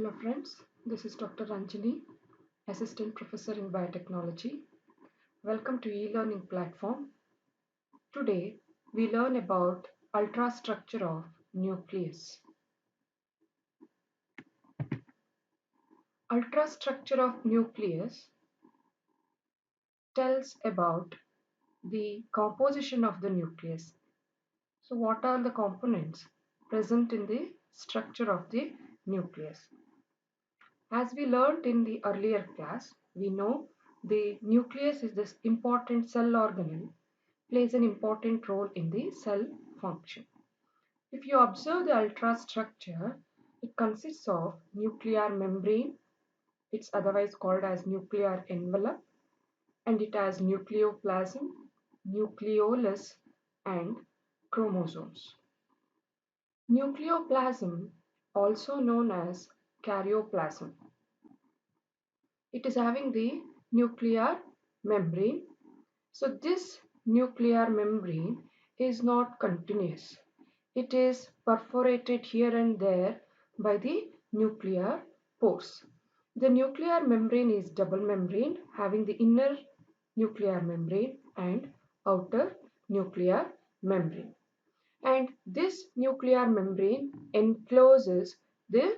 Hello friends, this is Dr. Ranjani, Assistant Professor in Biotechnology. Welcome to e-learning platform. Today we learn about ultrastructure of nucleus. Ultrastructure of nucleus tells about the composition of the nucleus. So what are the components present in the structure of the nucleus? As we learned in the earlier class, we know the nucleus is this important cell organelle, plays an important role in the cell function. If you observe the ultrastructure, it consists of nuclear membrane, it's otherwise called as nuclear envelope, and it has nucleoplasm, nucleolus, and chromosomes. Nucleoplasm, also known as karyoplasm, it is having the nuclear membrane. So this nuclear membrane is not continuous. It is perforated here and there by the nuclear pores. The nuclear membrane is double membrane, having the inner nuclear membrane and outer nuclear membrane. And this nuclear membrane encloses the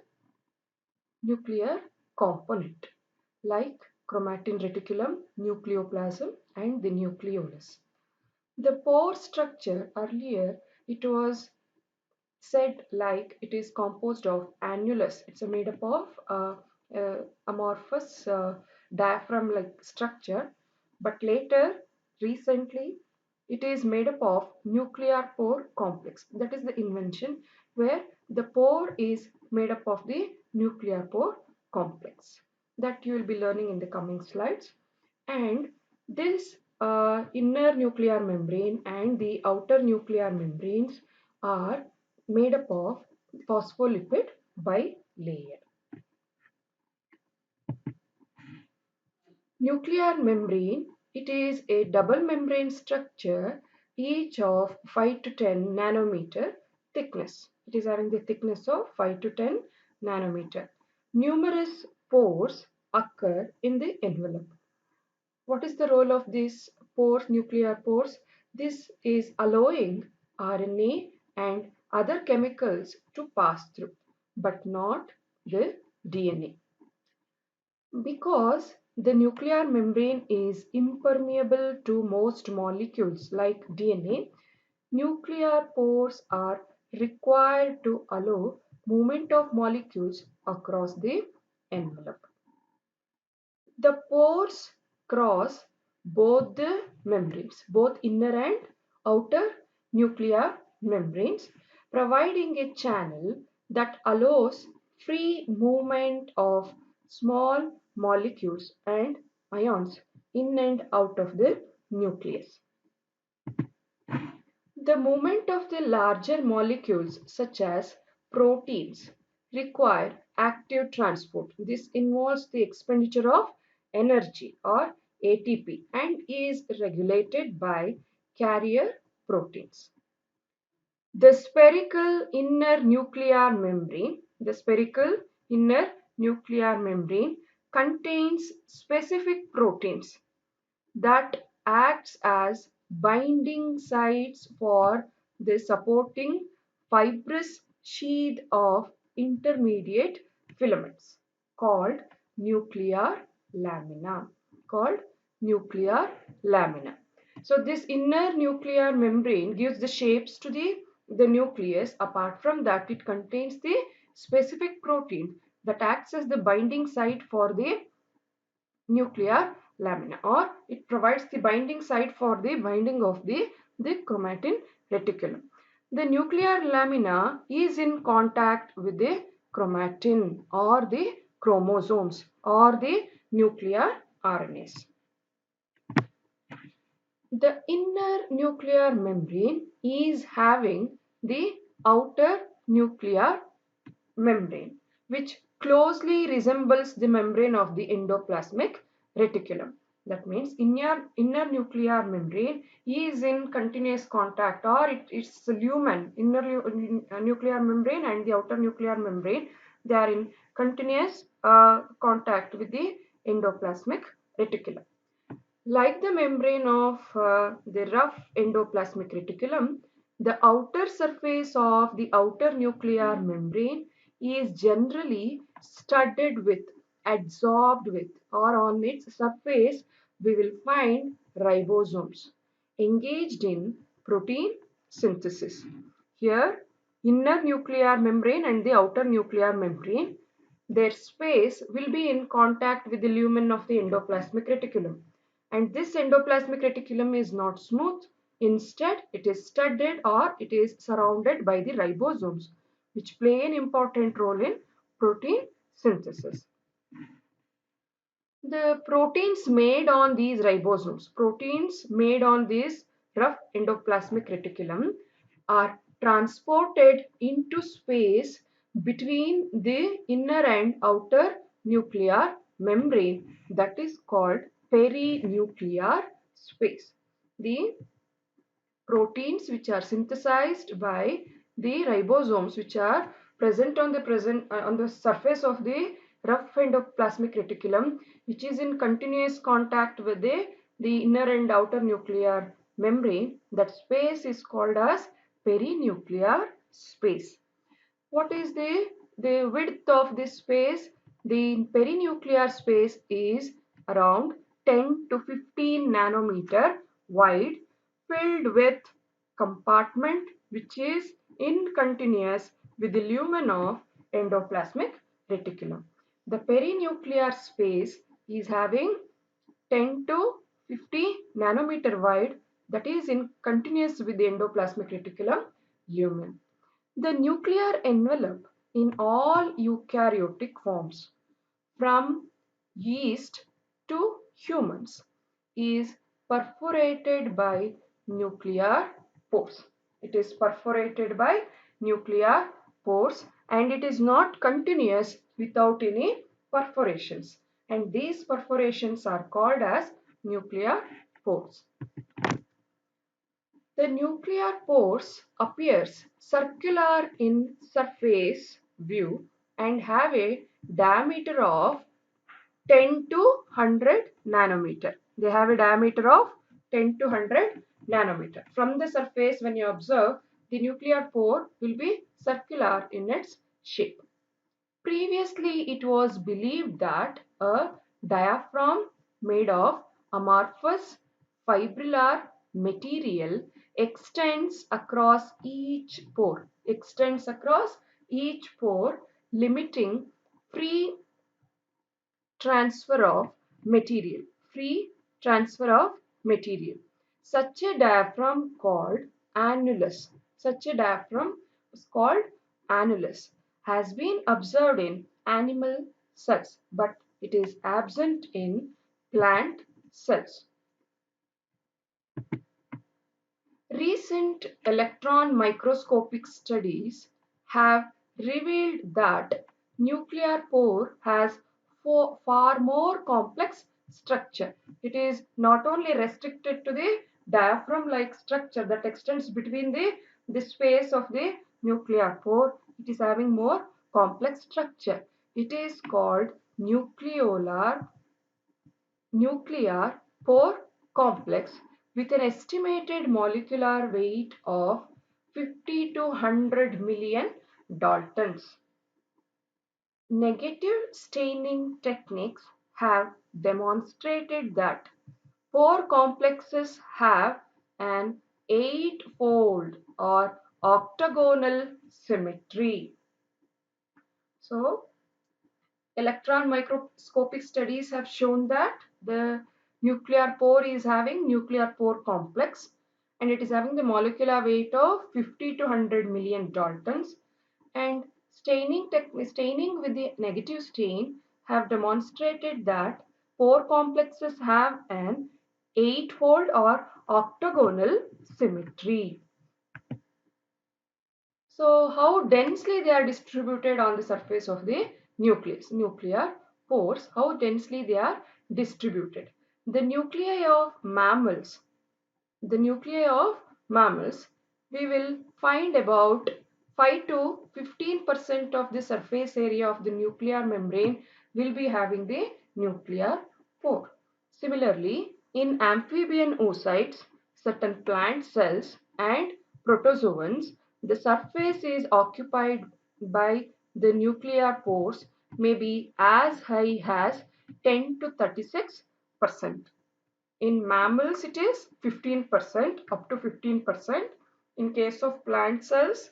nuclear component like chromatin reticulum, nucleoplasm, and the nucleolus. The pore structure, earlier it was said like it is composed of annulus. It's made up of amorphous diaphragm like structure, but later recently it is made up of nuclear pore complex. That is the invention where the pore is made up of the nuclear pore complex that you will be learning in the coming slides. And this inner nuclear membrane and the outer nuclear membranes are made up of phospholipid bilayer. Nuclear membrane, it is a double membrane structure, each of 5 to 10 nanometer thickness. It is having the thickness of 5 to 10 nanometer. Numerous pores occur in the envelope. What is the role of these pores, nuclear pores? This is allowing RNA and other chemicals to pass through, but not the DNA. Because the nuclear membrane is impermeable to most molecules like DNA, nuclear pores are required to allow movement of molecules across the envelope. The pores cross both the membranes, both inner and outer nuclear membranes, providing a channel that allows free movement of small molecules and ions in and out of the nucleus. The movement of the larger molecules such as proteins require active transport. This involves the expenditure of energy or ATP and is regulated by carrier proteins. The spherical inner nuclear membrane contains specific proteins that acts as binding sites for the supporting fibrous sheath of intermediate filaments called nuclear lamina. So this inner nuclear membrane gives the shapes to the nucleus. Apart from that, it contains the specific protein that acts as the binding site for the nuclear lamina, or it provides the binding site for the binding of the chromatin reticulum. The nuclear lamina is in contact with the chromatin or the chromosomes or the nuclear RNAs. The inner nuclear membrane is having the outer nuclear membrane, which closely resembles the membrane of the endoplasmic reticulum. That means inner nuclear membrane is in continuous contact, or it's lumen, inner nuclear membrane and the outer nuclear membrane They are in continuous contact with the endoplasmic reticulum. Like the membrane of the rough endoplasmic reticulum, the outer surface of the outer nuclear membrane is generally studded with, adsorbed with, or on its surface we will find ribosomes engaged in protein synthesis. Here, inner nuclear membrane and the outer nuclear membrane, their space will be in contact with the lumen of the endoplasmic reticulum. And this endoplasmic reticulum is not smooth. Instead, it is studded or it is surrounded by the ribosomes, which play an important role in protein synthesis. The proteins made on these ribosomes, proteins made on this rough endoplasmic reticulum are transported into space between the inner and outer nuclear membrane, that is called perinuclear space. The proteins which are synthesized by the ribosomes, which are present on the surface of the rough endoplasmic reticulum, which is in continuous contact with the inner and outer nuclear membrane. That space is called as perinuclear space. What is the width of this space? The perinuclear space is around 10 to 15 nanometer wide, filled with compartment which is in continuous with the lumen of endoplasmic reticulum. The perinuclear space is having 10 to 50 nanometer wide, that is in continuous with the endoplasmic reticulum lumen. The nuclear envelope in all eukaryotic forms, from yeast to humans, is perforated by nuclear pores. It is perforated by nuclear pores and it is not continuous without any perforations. And these perforations are called as nuclear pores. The nuclear pores appears circular in surface view and have a diameter of 10 to 100 nanometer. They have a diameter of 10 to 100 nanometer. From the surface, when you observe, the nuclear pore will be circular in its shape. Previously, it was believed that a diaphragm made of amorphous fibrillar material extends across each pore, limiting free transfer of material, free transfer of material. Such a diaphragm called annulus, such a diaphragm is called annulus, has been observed in animal cells, but it is absent in plant cells. Recent electron microscopic studies have revealed that nuclear pore has far more complex structure. It is not only restricted to the diaphragm-like structure that extends between the space of the nuclear pore. It is having more complex structure. It is called nuclear pore complex with an estimated molecular weight of 50 to 100 million Daltons. Negative staining techniques have demonstrated that pore complexes have an eightfold or octagonal symmetry. So, electron microscopic studies have shown that the nuclear pore is having nuclear pore complex and it is having the molecular weight of 50 to 100 million Daltons, and staining with the negative stain have demonstrated that pore complexes have an eightfold or octagonal symmetry. So how densely they are distributed on the surface of the nucleus, nuclear pores, how densely they are distributed. The nuclei of mammals, we will find about 5 to 15% of the surface area of the nuclear membrane will be having the nuclear pore. Similarly, in amphibian oocytes, certain plant cells and protozoans, the surface is occupied by the nuclear pores may be as high as 10 to 36%. In mammals, it is 15%, up to 15%. In case of plant cells,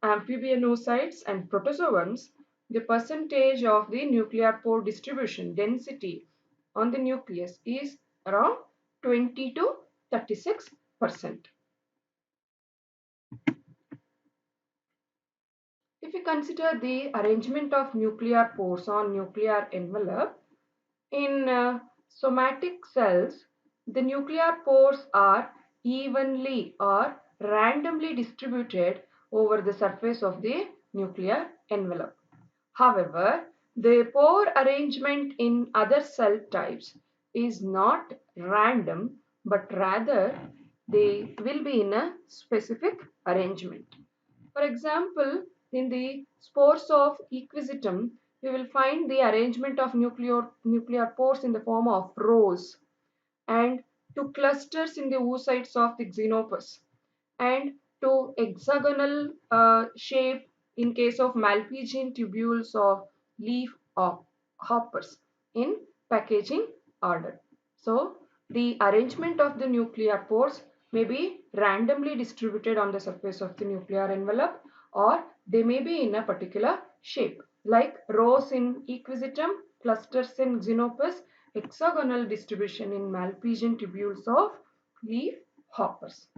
amphibian oocytes and protozoans, the percentage of the nuclear pore distribution density on the nucleus is around 20 to 36%. If we consider the arrangement of nuclear pores on nuclear envelope, in somatic cells, the nuclear pores are evenly or randomly distributed over the surface of the nuclear envelope. However, the pore arrangement in other cell types is not random, but rather they will be in a specific arrangement. For example, in the spores of equisetum, we will find the arrangement of nuclear pores in the form of rows and to clusters in the oocytes of the xenopus and to hexagonal shape in case of Malpighian tubules of leaf hoppers in packaging order. So the arrangement of the nuclear pores may be randomly distributed on the surface of the nuclear envelope, or they may be in a particular shape like rows in equisetum, clusters in xenopus, hexagonal distribution in Malpighian tubules of leaf hoppers.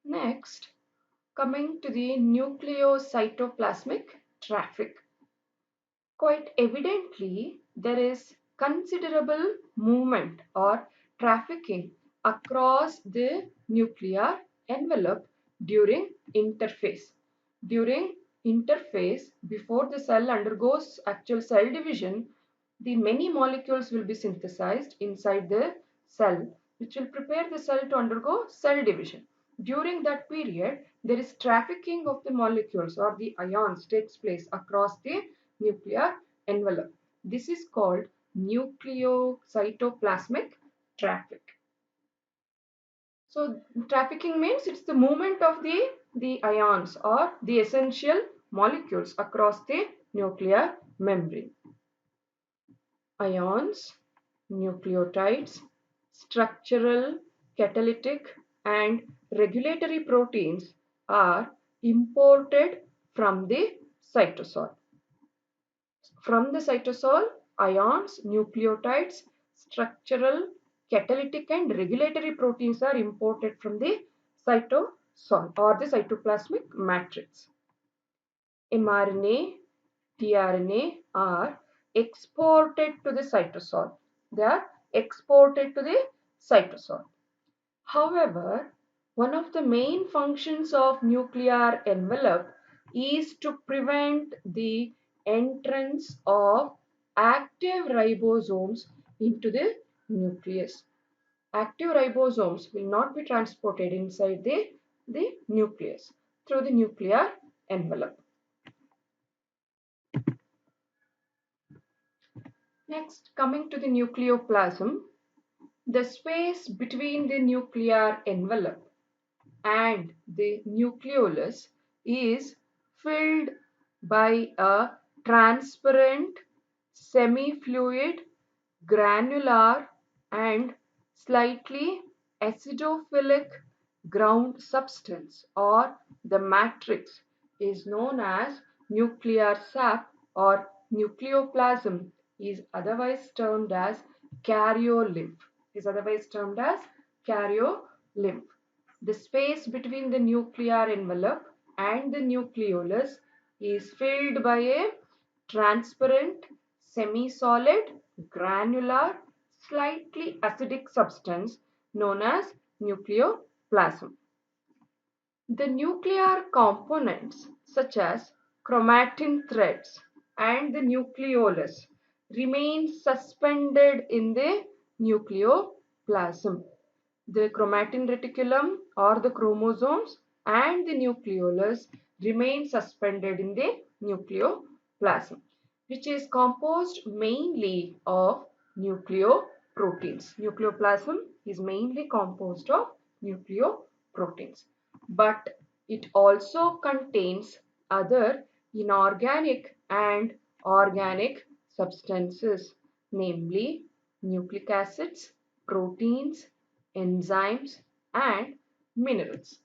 Next, coming to the nucleocytoplasmic traffic. Quite evidently, there is considerable movement or trafficking across the nuclear envelope during interphase. During interphase, before the cell undergoes actual cell division, the many molecules will be synthesized inside the cell, which will prepare the cell to undergo cell division. During that period, there is trafficking of the molecules or the ions takes place across the nuclear envelope. This is called nucleocytoplasmic traffic. So trafficking means it's the movement of the ions or the essential molecules across the nuclear membrane. Ions, nucleotides, structural, catalytic and regulatory proteins are imported from the cytosol. From the cytosol, ions, nucleotides, structural, catalytic and regulatory proteins are imported from the cytosol or the cytoplasmic matrix. mRNA, tRNA are exported to the cytosol. They are exported to the cytosol. However, one of the main functions of nuclear envelope is to prevent the entrance of active ribosomes into the nucleus. Active ribosomes will not be transported inside the nucleus through the nuclear envelope. Next, coming to the nucleoplasm, the space between the nuclear envelope and the nucleolus is filled by a transparent, semi-fluid, granular and slightly acidophilic ground substance, or the matrix is known as nuclear sap or nucleoplasm is otherwise termed as karyolymph. The space between the nuclear envelope and the nucleolus is filled by a transparent, semi-solid, granular, slightly acidic substance known as nucleoplasm. The nuclear components such as chromatin threads and the nucleolus remain suspended in the nucleoplasm. The chromatin reticulum or the chromosomes and the nucleolus remain suspended in the nucleoplasm, which is composed mainly of nucleoproteins. Nucleoplasm is mainly composed of nucleoproteins, but it also contains other inorganic and organic substances, namely nucleic acids, proteins, enzymes, and minerals.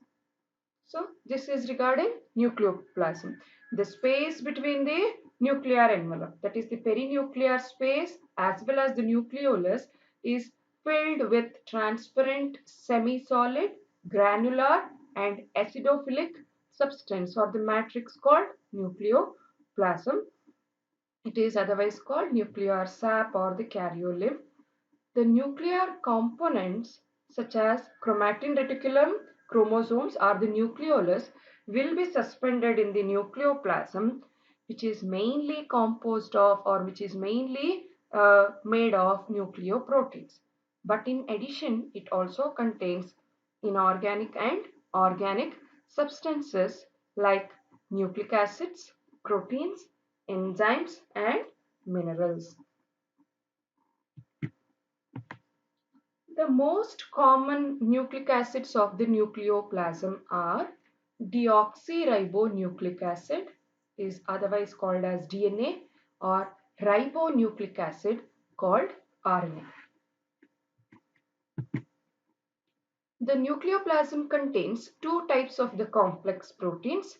So this is regarding nucleoplasm. The space between the nuclear envelope, that is the perinuclear space, as well as the nucleolus, is filled with transparent semi-solid, granular, and acidophilic substance or the matrix called nucleoplasm. It is otherwise called nuclear sap or the karyolip. The nuclear components such as chromatin reticulum, chromosomes or the nucleolus will be suspended in the nucleoplasm, which is mainly composed of or which is mainly made of nucleoproteins. But in addition, it also contains inorganic and organic substances like nucleic acids, proteins, enzymes and minerals. The most common nucleic acids of the nucleoplasm are deoxyribonucleic acid, is otherwise called as DNA, or ribonucleic acid called RNA. The nucleoplasm contains two types of the complex proteins.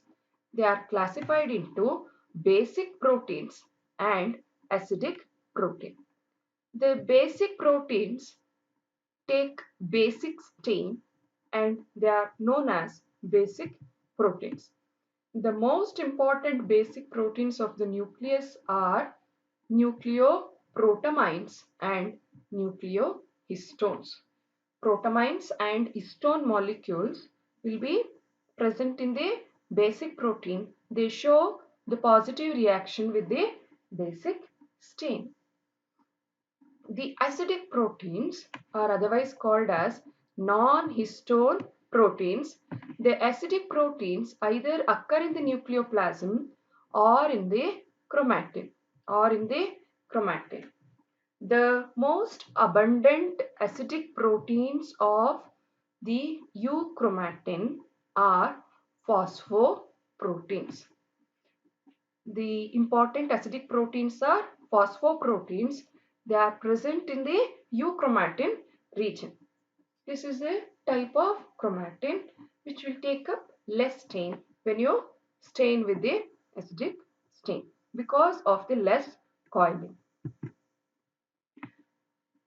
They are classified into basic proteins and acidic protein. The basic proteins take basic stain and they are known as basic proteins. The most important basic proteins of the nucleus are nucleoprotamines and nucleohistones. Protamines and histone molecules will be present in the basic protein. They show the positive reaction with the basic stain. The acidic proteins are otherwise called as non-histone proteins. The acidic proteins either occur in the nucleoplasm or in the chromatin The most abundant acidic proteins of the euchromatin are phosphoproteins. The important acidic proteins are phosphoproteins. They are present in the euchromatin region. This is a type of chromatin which will take up less stain when you stain with the acidic stain because of the less coiling.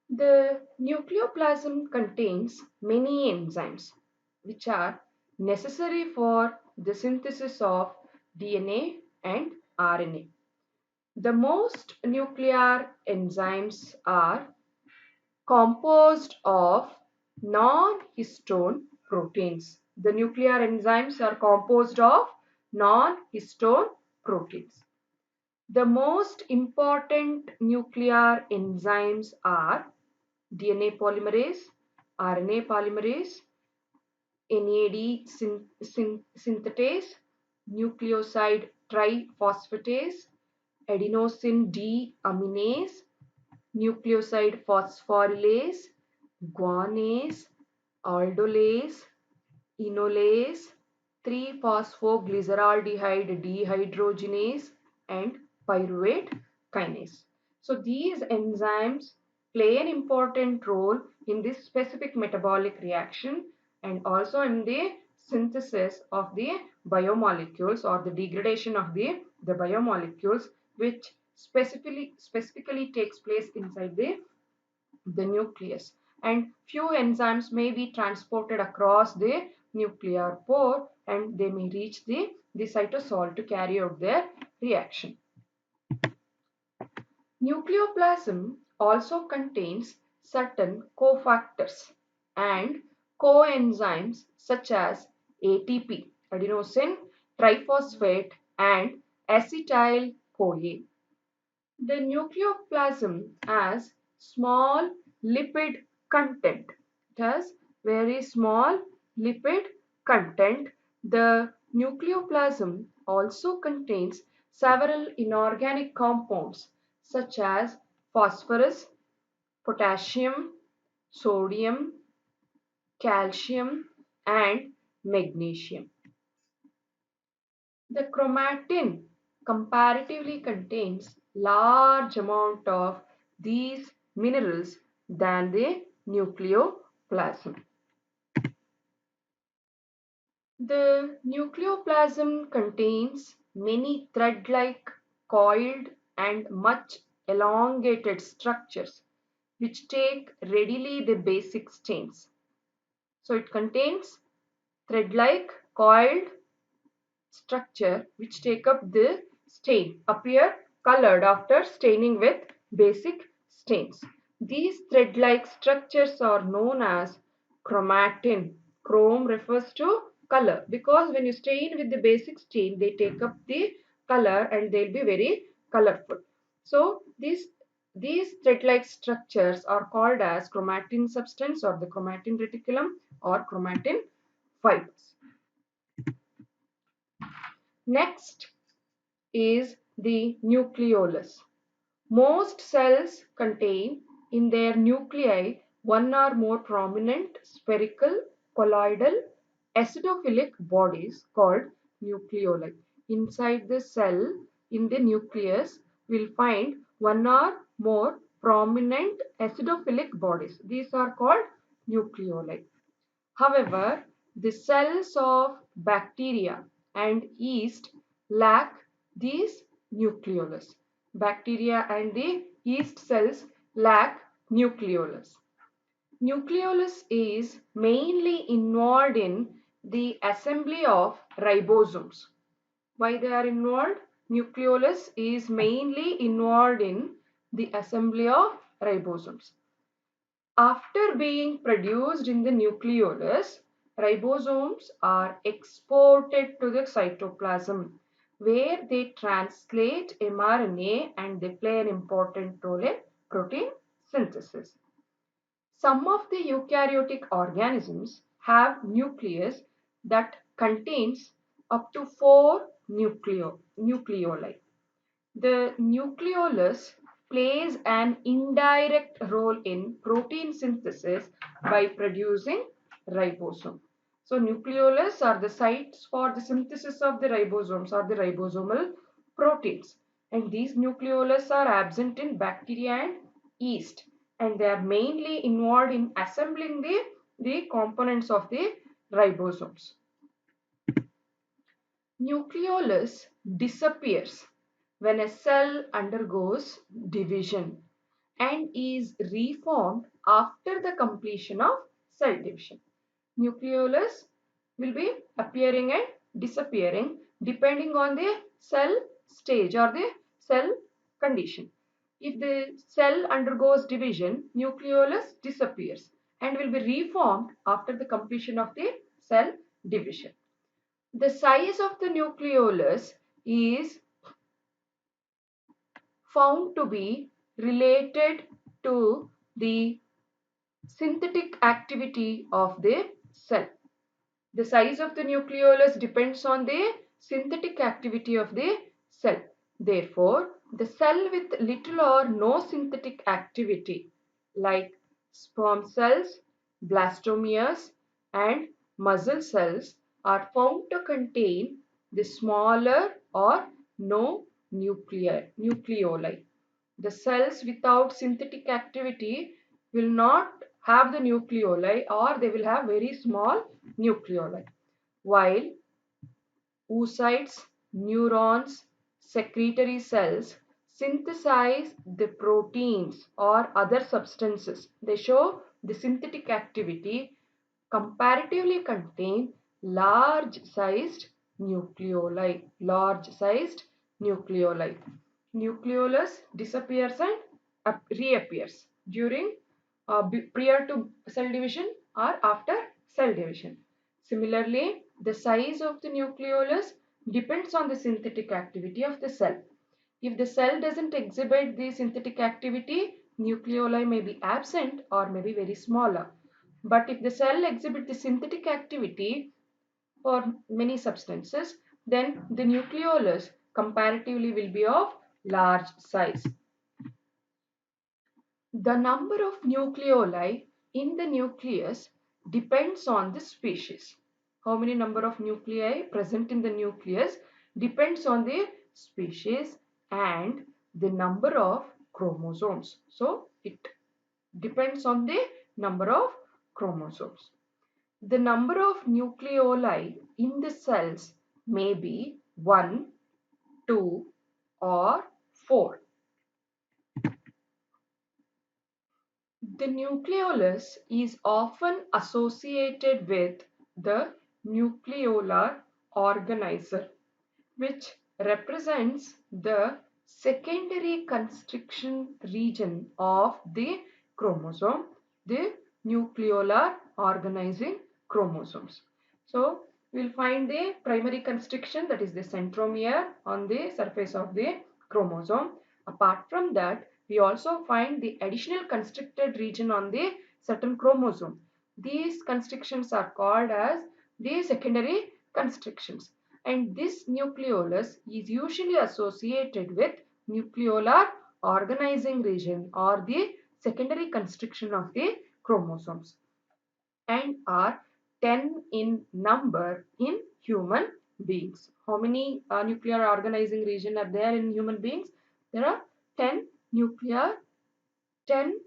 The nucleoplasm contains many enzymes which are necessary for the synthesis of DNA and RNA. The most nuclear enzymes are composed of non-histone proteins. The nuclear enzymes are composed of non-histone proteins. The most important nuclear enzymes are DNA polymerase, RNA polymerase, NAD synthetase, nucleoside triphosphatase, adenosine deaminase, nucleoside phosphorylase, guanase, aldolase, enolase, 3-phosphoglyceraldehyde dehydrogenase, and pyruvate kinase. So these enzymes play an important role in this specific metabolic reaction and also in the synthesis of the biomolecules or the degradation of the biomolecules which specifically takes place inside the nucleus, and few enzymes may be transported across the nuclear pore and they may reach the cytosol to carry out their reaction. Nucleoplasm also contains certain cofactors and coenzymes such as ATP, adenosine triphosphate, and acetyl-CoA. The nucleoplasm has small lipid content. It has very small lipid content. The nucleoplasm also contains several inorganic compounds such as phosphorus, potassium, sodium, calcium, and magnesium. The chromatin comparatively contains large amount of these minerals than the nucleoplasm. The nucleoplasm contains many thread-like, coiled, and much elongated structures which take readily the basic stains. So it contains thread-like, coiled structure which take up the stain, appear colored after staining with basic stains. These thread-like structures are known as chromatin. Chrome refers to color because when you stain with the basic stain, they take up the color and they'll be very colorful. So these thread-like structures are called as chromatin substance or the chromatin reticulum or chromatin fibers. Next is the nucleolus. Most cells contain in their nuclei one or more prominent spherical, colloidal, acidophilic bodies called nucleoli. Inside the cell, in the nucleus, we'll find one or more prominent acidophilic bodies. These are called nucleoli. However, the cells of bacteria and yeast lack these nucleolus. Bacteria and the yeast cells lack nucleolus. Nucleolus is mainly involved in the assembly of ribosomes. Why they are involved? Nucleolus is mainly involved in the assembly of ribosomes. After being produced in the nucleolus, ribosomes are exported to the cytoplasm where they translate mRNA and they play an important role in protein synthesis. Some of the eukaryotic organisms have nucleus that contains up to 4 nucleoli. The nucleolus plays an indirect role in protein synthesis by producing ribosome. So nucleolus are the sites for the synthesis of the ribosomes or the ribosomal proteins. And these nucleolus are absent in bacteria and yeast. And they are mainly involved in assembling the components of the ribosomes. Nucleolus disappears when a cell undergoes division and is reformed after the completion of cell division. Nucleolus will be appearing and disappearing depending on the cell stage or the cell condition. If the cell undergoes division, nucleolus disappears and will be reformed after the completion of the cell division. The size of the nucleolus is found to be related to the synthetic activity of the cell. The size of the nucleolus depends on the synthetic activity of the cell. Therefore, the cell with little or no synthetic activity like sperm cells, blastomeres and muscle cells are found to contain the smaller or no nucleoli. The cells without synthetic activity will not have the nucleoli or they will have very small nucleoli. While oocytes, neurons, secretory cells synthesize the proteins or other substances. They show the synthetic activity comparatively contain large sized nucleoli. Large sized nucleoli. Nucleolus disappears and reappears during prior to cell division or after cell division. Similarly, the size of the nucleolus depends on the synthetic activity of the cell. If the cell doesn't exhibit the synthetic activity, nucleoli may be absent or may be very smaller. But if the cell exhibits the synthetic activity for many substances, then the nucleolus comparatively will be of large size. The number of nucleoli in the nucleus depends on the species. How many number of nuclei present in the nucleus depends on the species and the number of chromosomes. So it depends on the number of chromosomes. The number of nucleoli in the cells may be 1, 2 or 4. The nucleolus is often associated with the nucleolar organizer, which represents the secondary constriction region of the chromosome, the nucleolar organizing chromosomes. So, we will find the primary constriction, that is the centromere on the surface of the chromosome. Apart from that, we also find the additional constricted region on the certain chromosome. These constrictions are called as the secondary constrictions, and this nucleolus is usually associated with nucleolar organizing region or the secondary constriction of the chromosomes, and are 10 in number in human beings. How many nuclear organizing region are there in human beings? There are 10 10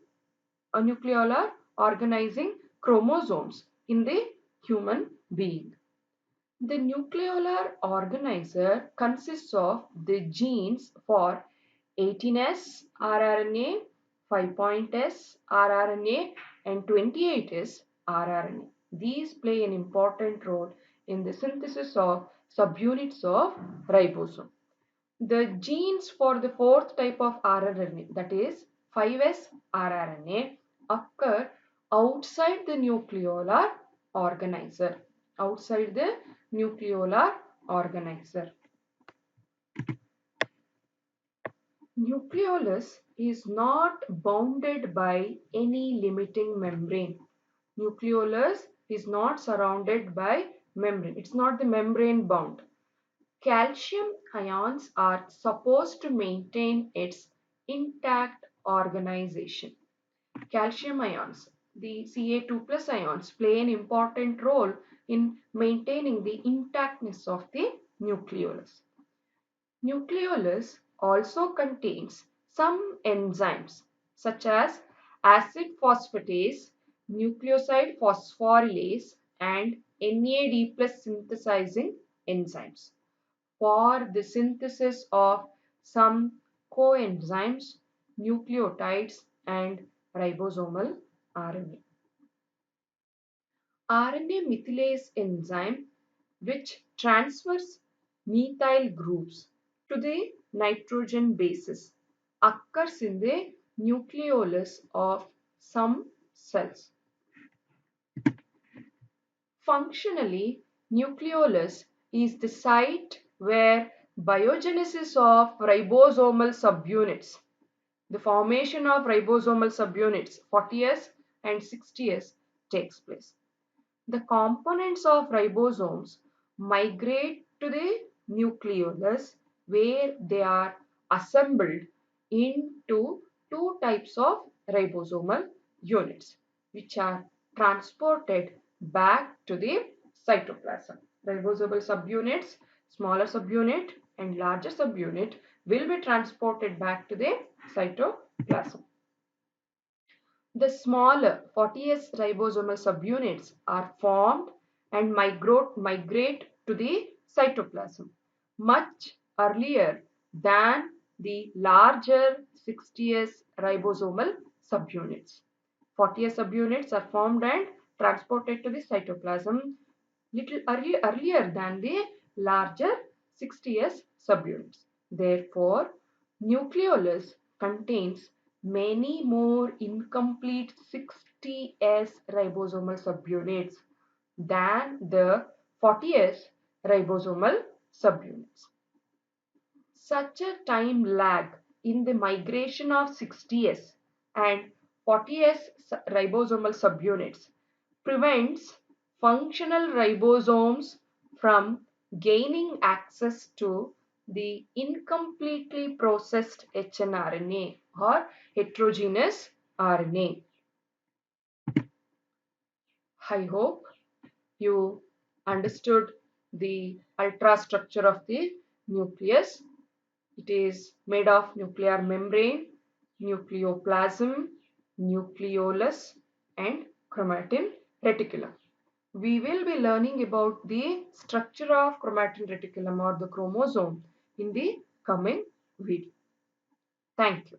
nucleolar organizing chromosomes in the human being. The nucleolar organizer consists of the genes for 18S rRNA, 5' rRNA, and 28S rRNA. These play an important role in the synthesis of subunits of ribosome. The genes for the fourth type of rRNA, that is 5S rRNA, occur outside the nucleolar organizer. Outside the nucleolar organizer. Nucleolus is not bounded by any limiting membrane. Nucleolus is not surrounded by membrane. It's not the membrane bound. Calcium ions are supposed to maintain its intact organization. Calcium ions, the Ca2 plus ions, play an important role in maintaining the intactness of the nucleolus. Nucleolus also contains some enzymes such as acid phosphatase, nucleoside phosphorylase, and NAD plus synthesizing enzymes for the synthesis of some coenzymes, nucleotides, and ribosomal RNA. RNA methylase enzyme, which transfers methyl groups to the nitrogen bases, occurs in the nucleolus of some cells. Functionally, nucleolus is the site where biogenesis of ribosomal subunits, the formation of ribosomal subunits 40S and 60S, takes place. The components of ribosomes migrate to the nucleolus where they are assembled into two types of ribosomal units, which are transported back to the cytoplasm. Ribosomal subunits, smaller subunit and larger subunit, will be transported back to the cytoplasm. The smaller 40S ribosomal subunits are formed and migrate to the cytoplasm much earlier than the larger 60S ribosomal subunits. 40S subunits are formed and transported to the cytoplasm little earlier than the larger 60S subunits. Therefore, nucleolus contains many more incomplete 60S ribosomal subunits than the 40S ribosomal subunits. Such a time lag in the migration of 60S and 40S ribosomal subunits prevents functional ribosomes from gaining access to the incompletely processed hnRNA or heterogeneous RNA. I hope you understood the ultrastructure of the nucleus. It is made of nuclear membrane, nucleoplasm, nucleolus and chromatin reticulum. We will be learning about the structure of chromatin reticulum or the chromosome in the coming video. Thank you.